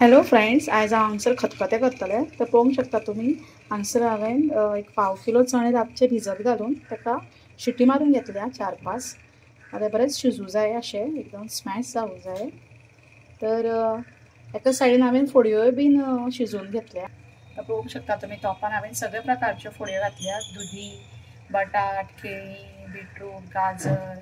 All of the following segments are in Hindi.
हॅलो फ्रेंड्स, आज हांव हांगसर खतखतें करतलें. तर पळोवंक शकता तुमी हांगसर हांवें एक पाव किलो चणे रातचे भिजत घालून ताका शिटी मारून घेतल्या 4-5. आतां बरेंच शिजूं जाय अशें एकदम स्मॅश जावूं जाय. तर एका सायडीन हांवें फोडयोय बीन शिजोवन घेतल्या. पळोवंक शकता तुमी तोपान हांवें सगळे प्रकारच्यो फोडयो घातल्या. दुदी, बटाट, केळी, बीटरूट, गाजर,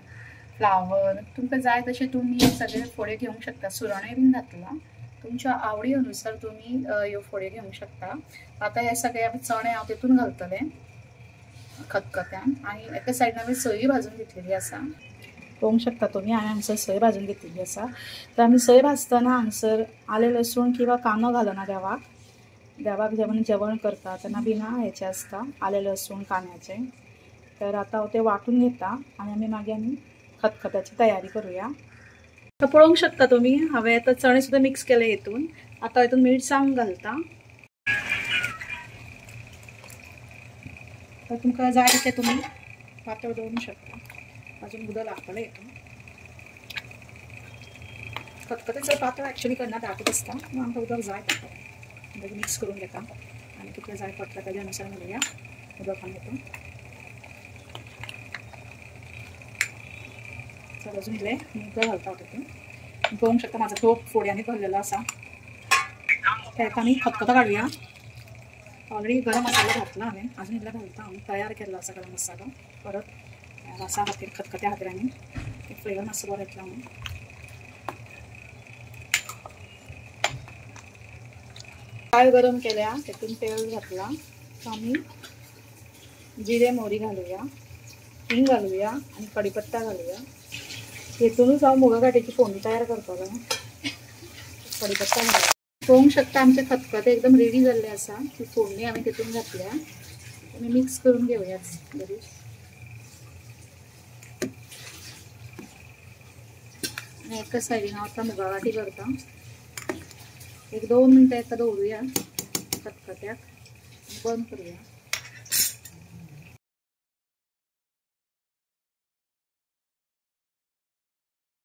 फ्लावर. तुमकां जाय तशें तुमी सगळे फोडे घेवंक शकता. सुरणय बीन घातला. तुमच्या आवडी अनुसार तुम्ही ह्यो फोडे घेवंक शकता. आता हे सगळे चणे हांव तितून घालतले खतखत्यान. आणि एका सायडीन हांवें सय भाजून घेतलेली आसा. पळोवंक शकता तुमी हांवें हांगसर सय भाजून घेतलेली आसा. तर आमी सय भाजतना हांगसर आले लसूण किंवा कांदो घालना देवाक जेवण करता तेन्ना बिना हेचे आसता आले लसूण कांद्याचे. तर आता हांव ते वाटून घेता आणि आमी खतखत्याची तयारी करूया. तर पळोवंक शकता तुमी हांवें आतां चणे सुद्दां मिक्स केले हितून. आता हितून मीठ सांग घालता. तर तुमकां जाय तशें तुमी पातळ दवरूंक शकता. अजून उदक लागतलें हितून. खतखतें चड पातळ एक्चुअली करना, दाटूच आसता. आमकां उदक जाय पडटा. मिक्स करून घेता आनी कितलें जाय पडटा तेज्या अनुसार घालुया उदक आमी हितून. चल अजून इल्लें उदक घालता तितून. पळोवंक शकता म्हाजो तोप फोड्यांनी भरलेलो आसा. ताका आमी खतखतो घालुया. ऑलरेडी गरम मसालो घातला हांवें. अजून इल्लो घालता हांव. तयार केल्लो आसा गरम मसालो. परत वासा खातीर खतखत्या खातीर आनी फ्लेवर मातसो बरो येतलो म्हणून. काळ गरम केल्या तितून तेल घातला. आमी जिरे मोहरी घालुया, हिंग घालुया आणि कढीपत्ता घालुया. हितूनच हांव मुगा घाटीची फोडणी तयार करतलो. कढीपत्ता घालुया. पळोवंक शकता आमचे खतखतें एकदम रेडी जाल्ले आसा. ती फोडणी हांवें तितून घातल्या. आमी मिक्स करून घेवया बरी. आनी एका सायडीन हांव आतां मुगा घाटी करता. 1-2 मिनटां एका दवरुया खतखत्याक. बंद करूया.